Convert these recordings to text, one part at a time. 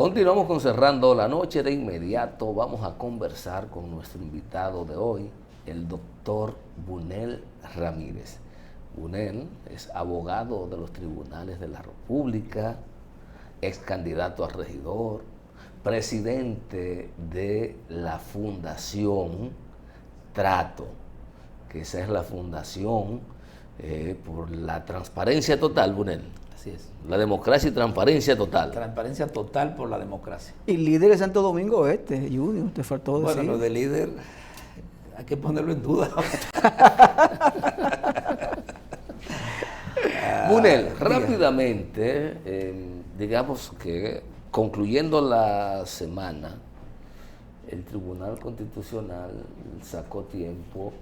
Continuamos con Cerrando la Noche. De inmediato vamos a conversar con nuestro invitado de hoy, el doctor Bunel Ramírez. Bunel es abogado de los tribunales de la República, ex candidato a regidor, presidente de la Fundación Trato, que esa es la fundación por la transparencia total, Bunel. Así es. La democracia y transparencia total. Transparencia total por la democracia. Y líder de Santo Domingo Este, Junior, te faltó decir. Bueno, lo de líder hay que ponerlo en duda. Bunel, rápidamente, digamos que concluyendo la semana, el Tribunal Constitucional sacó tiempo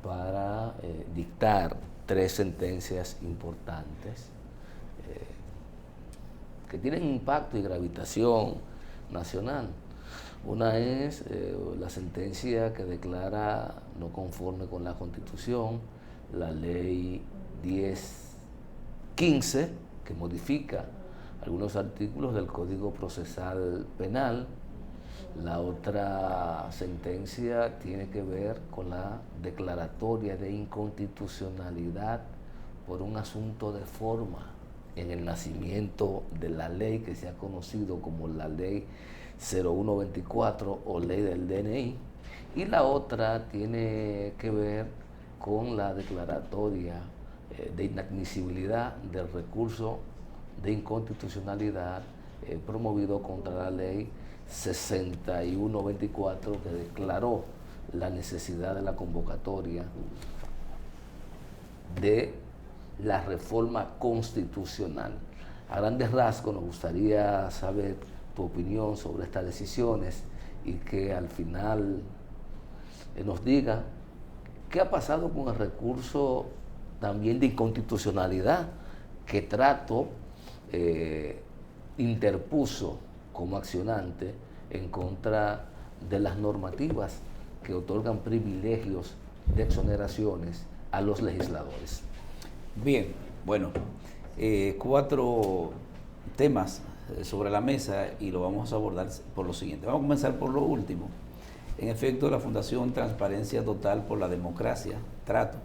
para dictar 3 sentencias importantes que tienen impacto y gravitación nacional. Una es la sentencia que declara no conforme con la Constitución la ley 1015, que modifica algunos artículos del Código Procesal Penal. La otra sentencia tiene que ver con la declaratoria de inconstitucionalidad por un asunto de forma en el nacimiento de la ley que se ha conocido como la ley 0124 o ley del DNI, y la otra tiene que ver con la declaratoria de inadmisibilidad del recurso de inconstitucionalidad promovido contra la ley 6124, que declaró la necesidad de la convocatoria de la reforma constitucional. A grandes rasgos nos gustaría saber tu opinión sobre estas decisiones y que al final nos diga qué ha pasado con el recurso también de inconstitucionalidad que Trato interpuso como accionante en contra de las normativas que otorgan privilegios de exoneraciones a los legisladores. Bien, bueno, 4 temas sobre la mesa y lo vamos a abordar por lo siguiente. Vamos a comenzar por lo último. En efecto, la Fundación Transparencia Total por la Democracia, Trato,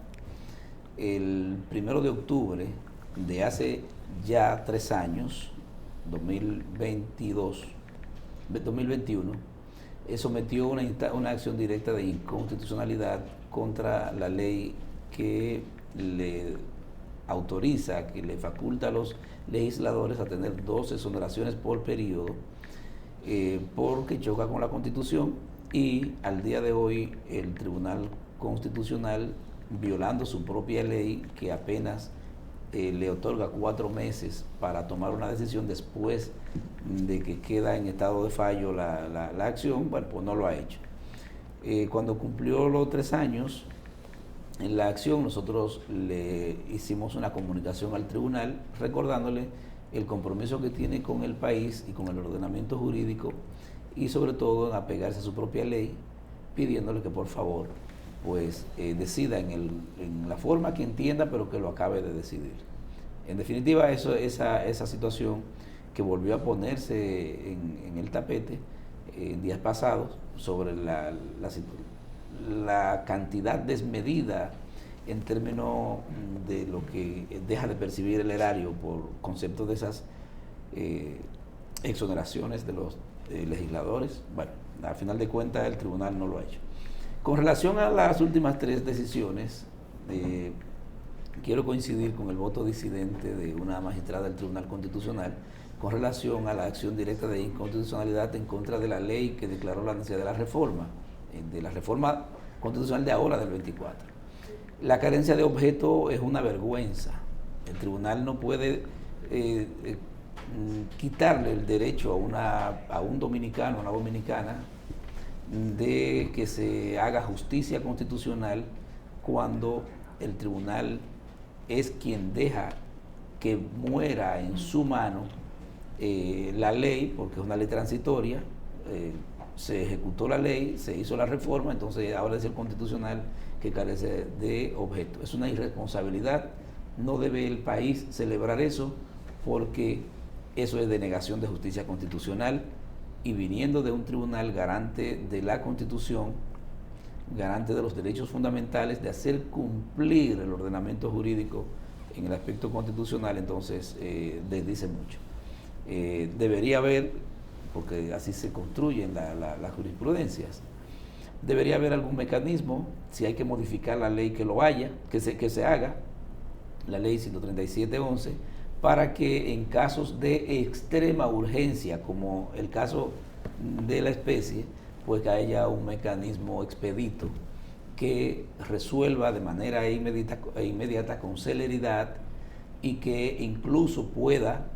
el 1 de octubre de hace ya 3 años, 2021, sometió una acción directa de inconstitucionalidad contra la ley que le autoriza, que le faculta a los legisladores a tener 2 exoneraciones por periodo, porque choca con la Constitución, y al día de hoy el Tribunal Constitucional, violando su propia ley que apenas le otorga 4 meses para tomar una decisión después de que queda en estado de fallo la acción, bueno, pues no lo ha hecho. Cuando cumplió los 3 años en la acción, nosotros le hicimos una comunicación al tribunal recordándole el compromiso que tiene con el país y con el ordenamiento jurídico, y sobre todo en apegarse a su propia ley, pidiéndole que por favor pues decida en la forma que entienda, pero que lo acabe de decidir. En definitiva, esa situación que volvió a ponerse en el tapete en días pasados sobre la cantidad desmedida en términos de lo que deja de percibir el erario por concepto de esas exoneraciones de los legisladores. Bueno, al final de cuentas el tribunal no lo ha hecho. Con relación a las últimas 3 decisiones, quiero coincidir con el voto disidente de una magistrada del Tribunal Constitucional con relación a la acción directa de inconstitucionalidad en contra de la ley que declaró la necesidad de la reforma constitucional de ahora, del 24. La carencia de objeto es una vergüenza. El tribunal no puede quitarle el derecho a un dominicano, a una dominicana, de que se haga justicia constitucional cuando el tribunal es quien deja que muera en su mano la ley, porque es una ley transitoria. Se ejecutó la ley, se hizo la reforma, entonces ahora es el constitucional que carece de objeto. Es una irresponsabilidad, no debe el país celebrar eso, porque eso es denegación de justicia constitucional, y viniendo de un tribunal garante de la Constitución, garante de los derechos fundamentales, de hacer cumplir el ordenamiento jurídico en el aspecto constitucional, entonces desdice mucho. Debería haber, porque así se construyen las jurisprudencias, debería haber algún mecanismo, si hay que modificar la ley, que lo haya, que se haga, la ley 137.11, para que en casos de extrema urgencia, como el caso de la especie, pues que haya un mecanismo expedito que resuelva de manera inmediata con celeridad, y que incluso pueda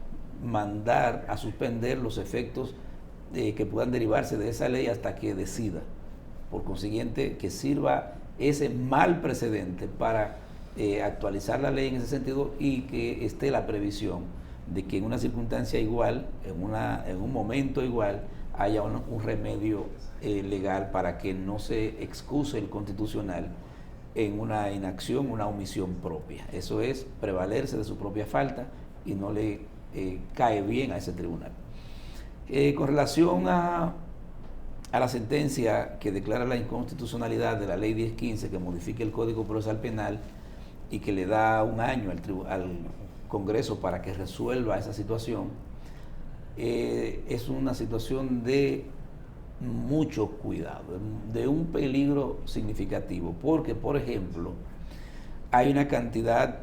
mandar a suspender los efectos que puedan derivarse de esa ley hasta que decida. Por consiguiente, que sirva ese mal precedente para actualizar la ley en ese sentido, y que esté la previsión de que en una circunstancia igual, en un momento igual, haya un remedio legal para que no se excuse el constitucional en una inacción, una omisión propia. Eso es prevalerse de su propia falta, y no le cae bien a ese tribunal. Con relación a la sentencia que declara la inconstitucionalidad de la ley 1015, que modifica el Código Procesal Penal y que le da un año al Congreso para que resuelva esa situación, es una situación de mucho cuidado, de un peligro significativo, porque, por ejemplo, hay una cantidad,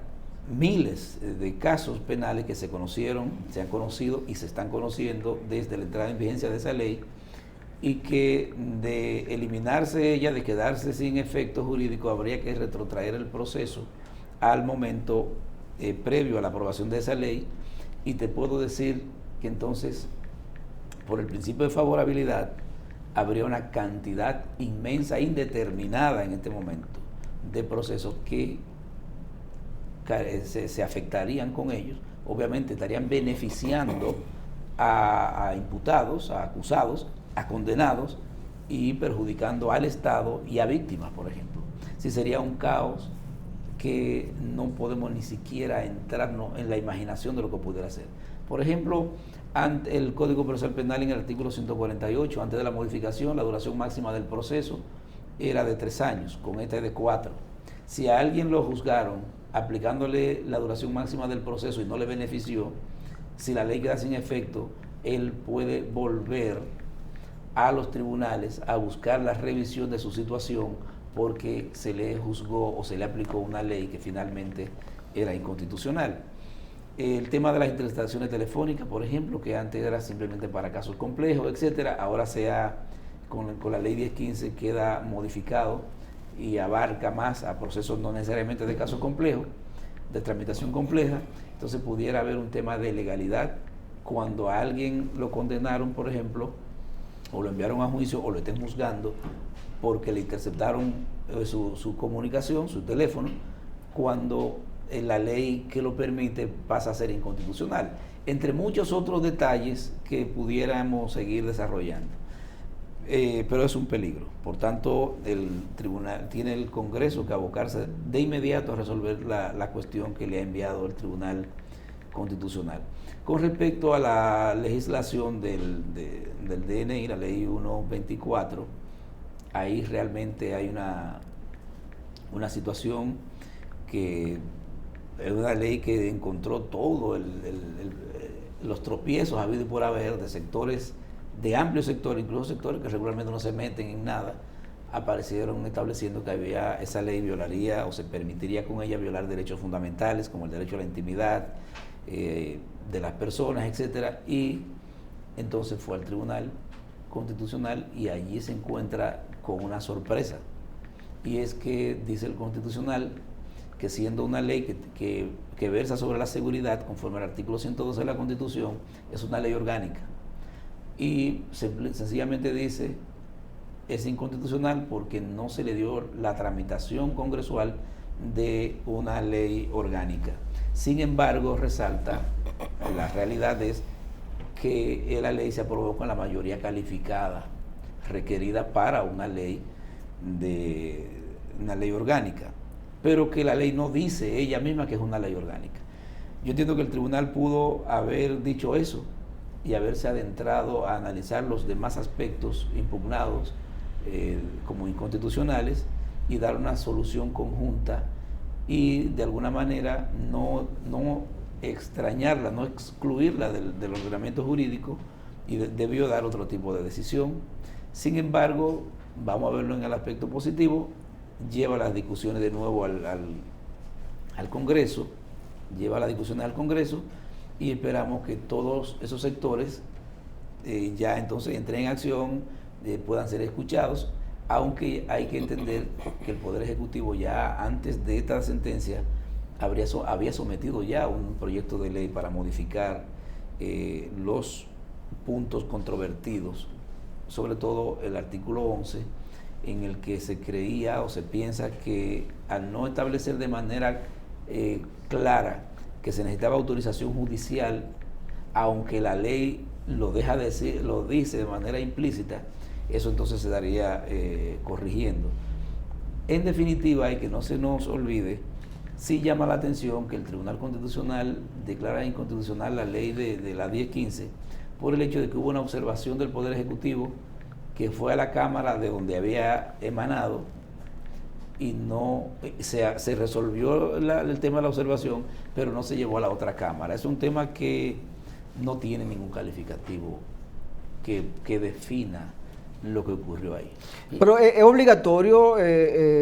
miles de casos penales que se han conocido y se están conociendo desde la entrada en vigencia de esa ley, y que de eliminarse ella, de quedarse sin efecto jurídico, habría que retrotraer el proceso al momento previo a la aprobación de esa ley. Y te puedo decir que entonces, por el principio de favorabilidad, habría una cantidad inmensa, indeterminada en este momento, de procesos que se afectarían con ellos. Obviamente estarían beneficiando a imputados, a acusados, a condenados, y perjudicando al Estado y a víctimas, por ejemplo. Sí, sería un caos que no podemos ni siquiera entrarnos en la imaginación de lo que pudiera ser. Por ejemplo, ante el Código Procesal Penal, en el artículo 148, antes de la modificación, la duración máxima del proceso era de 3 años, con esta es de 4. Si a alguien lo juzgaron aplicándole la duración máxima del proceso y no le benefició, si la ley queda sin efecto, él puede volver a los tribunales a buscar la revisión de su situación, porque se le juzgó o se le aplicó una ley que finalmente era inconstitucional. El tema de las interceptaciones telefónicas, por ejemplo, que antes era simplemente para casos complejos, etcétera, ahora con la ley 1015 queda modificado y abarca más a procesos no necesariamente de casos complejos, de tramitación compleja. Entonces pudiera haber un tema de legalidad cuando a alguien lo condenaron, por ejemplo, o lo enviaron a juicio o lo estén juzgando porque le interceptaron su comunicación, su teléfono, cuando la ley que lo permite pasa a ser inconstitucional, entre muchos otros detalles que pudiéramos seguir desarrollando. Pero es un peligro. Por tanto, el tribunal tiene el Congreso que abocarse de inmediato a resolver la cuestión que le ha enviado el Tribunal Constitucional. Con respecto a la legislación del DNI, la ley 124, ahí realmente hay una situación que es una ley que encontró todos los tropiezos habidos y por haber de sectores, de amplios sectores, incluso sectores que regularmente no se meten en nada, aparecieron estableciendo que esa ley violaría, o se permitiría con ella violar derechos fundamentales como el derecho a la intimidad de las personas, etcétera. Y entonces fue al Tribunal Constitucional, y allí se encuentra con una sorpresa, y es que dice el Constitucional que, siendo una ley que versa sobre la seguridad conforme al artículo 112 de la Constitución, es una ley orgánica, y sencillamente dice es inconstitucional porque no se le dio la tramitación congresual de una ley orgánica. Sin embargo, resalta, la realidad es que la ley se aprobó con la mayoría calificada requerida para una ley orgánica, pero que la ley no dice ella misma que es una ley orgánica. Yo entiendo que el tribunal pudo haber dicho eso y haberse adentrado a analizar los demás aspectos impugnados como inconstitucionales y dar una solución conjunta y de alguna manera no extrañarla, no excluirla del ordenamiento jurídico, y debió dar otro tipo de decisión. Sin embargo, vamos a verlo en el aspecto positivo, lleva las discusiones de nuevo al Congreso, y esperamos que todos esos sectores ya entonces entren en acción, puedan ser escuchados, aunque hay que entender que el Poder Ejecutivo ya antes de esta sentencia había sometido ya un proyecto de ley para modificar los puntos controvertidos, sobre todo el artículo 11, en el que se creía o se piensa que al no establecer de manera clara que se necesitaba autorización judicial, aunque la ley lo dice de manera implícita, eso entonces se daría corrigiendo. En definitiva, y que no se nos olvide, sí llama la atención que el Tribunal Constitucional declara inconstitucional la ley de la 1015 por el hecho de que hubo una observación del Poder Ejecutivo que fue a la Cámara de donde había emanado y no se resolvió el tema de la observación, pero no se llevó a la otra Cámara. Es un tema que no tiene ningún calificativo que defina lo que ocurrió ahí. Pero es obligatorio,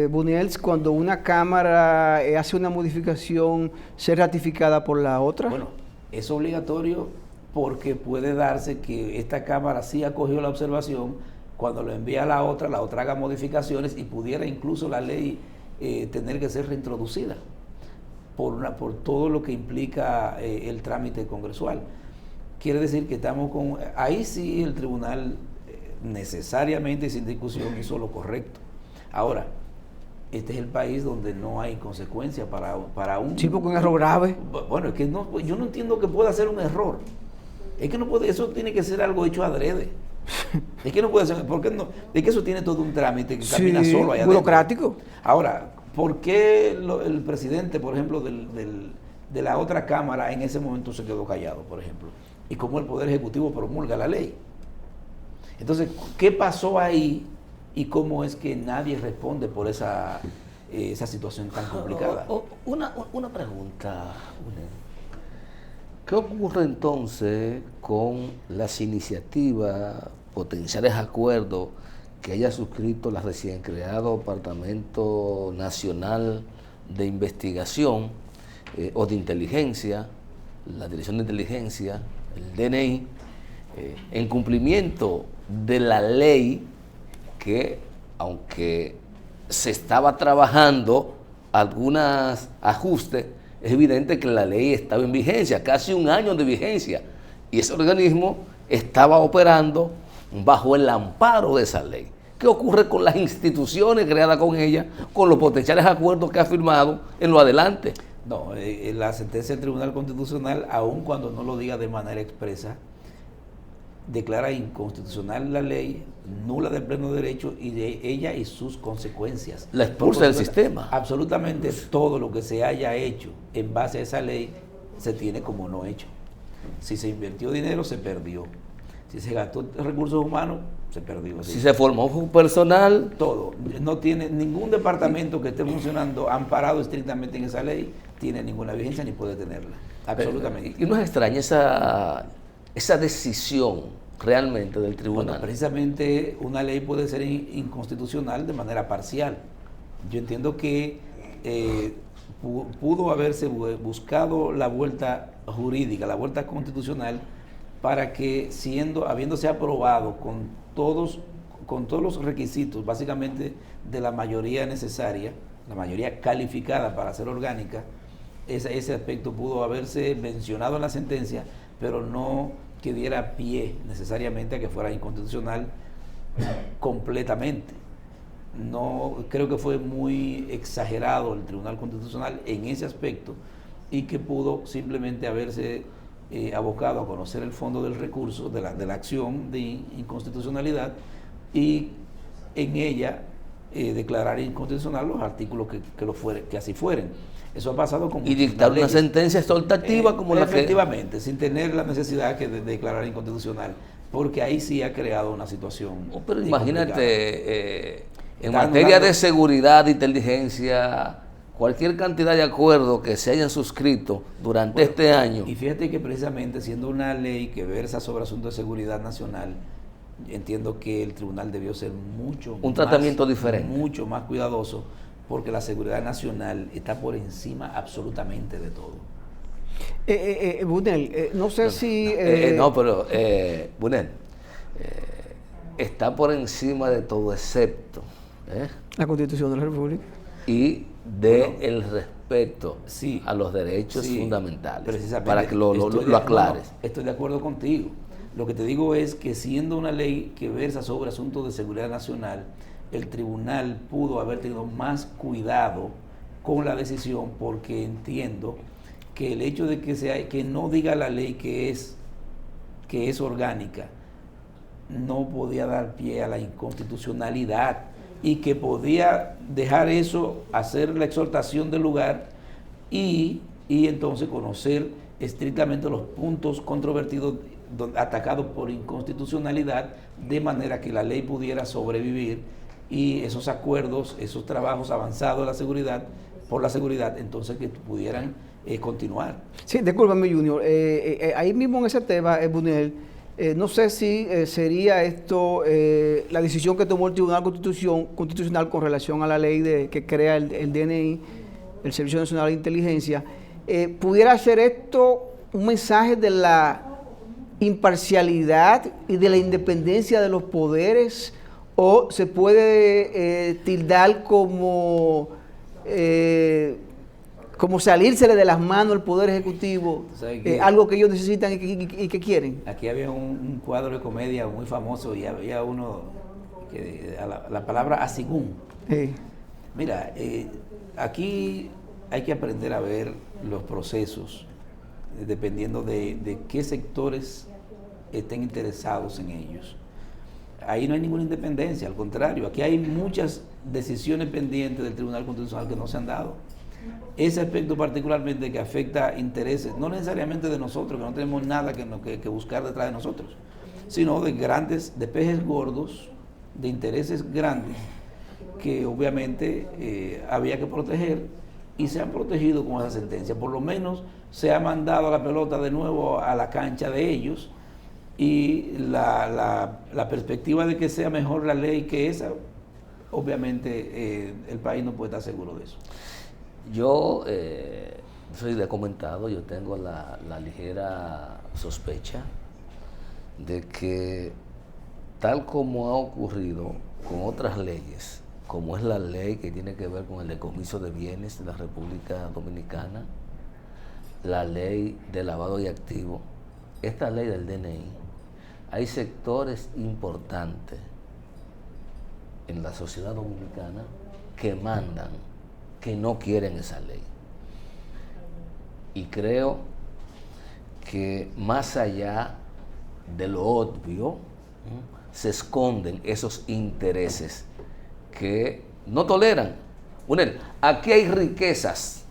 Buniels, cuando una Cámara hace una modificación, ser ratificada por la otra. Bueno, es obligatorio porque puede darse que esta Cámara sí acogió la observación, cuando lo envía a la otra haga modificaciones y pudiera incluso la ley tener que ser reintroducida por todo lo que implica el trámite congresual. Quiere decir que ahí sí el tribunal necesariamente y sin discusión hizo lo correcto. Ahora, este es el país donde no hay consecuencia para un... Sí, porque un error grave. Bueno, es que yo no entiendo que pueda ser un error. Es que no puede, eso tiene que ser algo hecho adrede. Es que no puede ser, ¿por qué no? Es que eso tiene todo un trámite que camina solo allá burocrático. Adentro. Ahora, ¿por qué el presidente, por ejemplo, de la otra Cámara en ese momento se quedó callado, por ejemplo? Y cómo el Poder Ejecutivo promulga la ley. Entonces, ¿qué pasó ahí y cómo es que nadie responde por esa situación tan complicada? Una pregunta, ¿qué ocurre entonces con las iniciativas, potenciales acuerdos que haya suscrito la recién creado Departamento Nacional de Investigación o de Inteligencia, la Dirección de Inteligencia, el DNI, en cumplimiento de la ley que, aunque se estaba trabajando algunos ajustes, es evidente que la ley estaba en vigencia, casi un año de vigencia, y ese organismo estaba operando bajo el amparo de esa ley? ¿Qué ocurre con las instituciones creadas con ella, con los potenciales acuerdos que ha firmado en lo adelante? No, la sentencia del Tribunal Constitucional, aun cuando no lo diga de manera expresa, declara inconstitucional la ley, nula de pleno derecho, y de ella y sus consecuencias. La expulsa del sistema. Absolutamente todo lo que se haya hecho en base a esa ley se tiene como no hecho. Si se invirtió dinero, se perdió. Si se gastó recursos humanos, se perdió. Si se formó personal, todo. No tiene ningún departamento que esté funcionando amparado estrictamente en esa ley, tiene ninguna vigencia ni puede tenerla. Absolutamente. Y no es extraña esa decisión realmente del tribunal. Bueno, precisamente una ley puede ser inconstitucional de manera parcial. Yo entiendo que pudo haberse buscado la vuelta jurídica, la vuelta constitucional, para que habiéndose aprobado con todos los requisitos, básicamente de la mayoría necesaria, la mayoría calificada para ser orgánica, ese aspecto pudo haberse mencionado en la sentencia, pero no que diera pie necesariamente a que fuera inconstitucional completamente. No, creo que fue muy exagerado el Tribunal Constitucional en ese aspecto, y que pudo simplemente haberse abocado a conocer el fondo del recurso, de la acción de inconstitucionalidad, y en ella declarar inconstitucional los artículos que así fueren. Eso ha pasado con y dictar una sentencia exhortativa como la que... Efectivamente, sin tener la necesidad de declarar inconstitucional, porque ahí sí ha creado una situación. Pero imagínate, en materia de seguridad e inteligencia, cualquier cantidad de acuerdos que se hayan suscrito durante este año. Y fíjate que precisamente siendo una ley que versa sobre asuntos de seguridad nacional, entiendo que el tribunal debió ser un tratamiento diferente, mucho más cuidadoso, porque la seguridad nacional está por encima absolutamente de todo. Bunel, no sé si... Bunel, está por encima de todo excepto la Constitución de la República y el respeto a los derechos fundamentales, para que lo aclares. Estoy de acuerdo contigo. Lo que te digo es que siendo una ley que versa sobre asuntos de seguridad nacional, el tribunal pudo haber tenido más cuidado con la decisión, porque entiendo que el hecho de que no diga la ley que es orgánica no podía dar pie a la inconstitucionalidad, y que podía dejar eso, hacer la exhortación del lugar y entonces conocer estrictamente los puntos controvertidos atacados por inconstitucionalidad, de manera que la ley pudiera sobrevivir y esos acuerdos, esos trabajos avanzados de la seguridad, por la seguridad, entonces que pudieran continuar. Sí, discúlpame, Junior. Ahí mismo en ese tema, Bunel, no sé si sería esto la decisión que tomó el Tribunal Constitucional con relación a la ley que crea el DNI, el Servicio Nacional de Inteligencia. ¿Pudiera ser esto un mensaje de la imparcialidad y de la independencia de los poderes, o se puede tildar como salírsele de las manos al Poder Ejecutivo, algo que ellos necesitan y que quieren? Aquí había un cuadro de comedia muy famoso y había uno que la palabra asigún. Mira, aquí hay que aprender a ver los procesos dependiendo de qué sectores estén interesados en ellos. Ahí no hay ninguna independencia, al contrario, aquí hay muchas decisiones pendientes del Tribunal Constitucional que no se han dado. Ese aspecto particularmente que afecta intereses, no necesariamente de nosotros, que no tenemos nada que buscar detrás de nosotros, sino de peces gordos, de intereses grandes, que obviamente había que proteger, y se han protegido con esa sentencia. Por lo menos se ha mandado la pelota de nuevo a la cancha de ellos, y la perspectiva de que sea mejor la ley que esa, obviamente el país no puede estar seguro de eso. Yo, eso le he comentado, yo tengo la ligera sospecha de que, tal como ha ocurrido con otras leyes, como es la ley que tiene que ver con el decomiso de bienes de la República Dominicana, la ley de lavado de activos, esta ley del DNI, hay sectores importantes en la sociedad dominicana que mandan, que no quieren esa ley. Y creo que más allá de lo obvio, se esconden esos intereses que no toleran. Aquí hay riquezas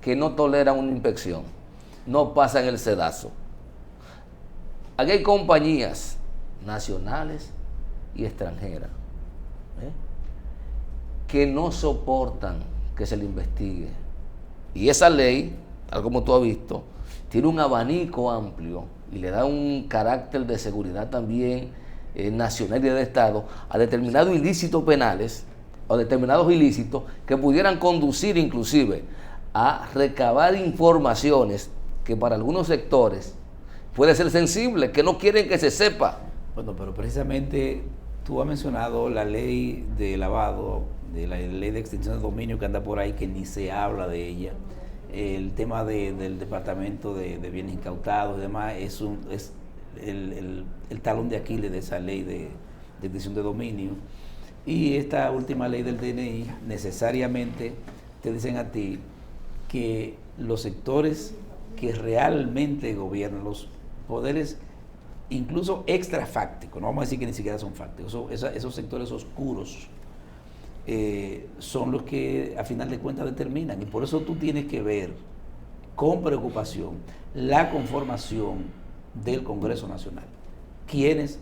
que no toleran una inspección, no pasan el sedazo. Aquí hay compañías nacionales y extranjeras que no soportan que se le investigue. Y esa ley, tal como tú has visto, tiene un abanico amplio y le da un carácter de seguridad también nacional y de Estado a determinados ilícitos penales o determinados ilícitos que pudieran conducir inclusive a recabar informaciones que para algunos sectores puede ser sensible, que no quieren que se sepa. Bueno, pero precisamente tú has mencionado la ley de lavado, de la ley de extinción de dominio que anda por ahí, que ni se habla de ella. El tema del Departamento de Bienes Incautados y demás es el talón de Aquiles de esa ley de extinción de dominio. Y esta última ley del DNI necesariamente te dicen a ti que los sectores que realmente gobiernan, los poderes incluso extrafácticos, no vamos a decir que ni siquiera son fácticos, esos sectores oscuros, son los que a final de cuentas determinan. Y por eso tú tienes que ver con preocupación la conformación del Congreso Nacional. ¿Quiénes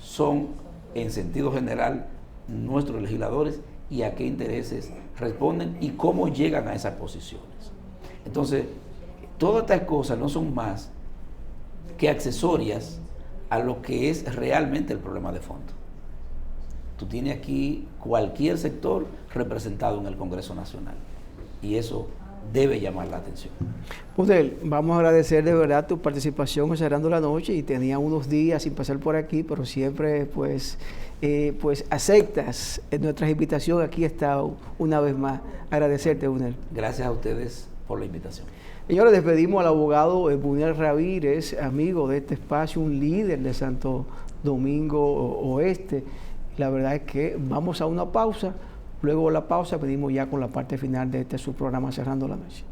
son, en sentido general, nuestros legisladores y a qué intereses responden y cómo llegan a esas posiciones? Entonces, todas estas cosas no son más que accesorias a lo que es realmente el problema de fondo. Tú tienes aquí cualquier sector representado en el Congreso Nacional y eso debe llamar la atención. Budel, vamos a agradecer de verdad tu participación en Cerrando la Noche, y tenía unos días sin pasar por aquí, pero siempre pues aceptas nuestras invitaciones. Aquí está una vez más. Agradecerte, Budel. Gracias a ustedes por la invitación. Señores, despedimos al abogado Budel Ramírez, amigo de este espacio, un líder de Santo Domingo Oeste. La verdad es que vamos a una pausa. Luego de la pausa venimos ya con la parte final de este su programa Cerrando la Noche.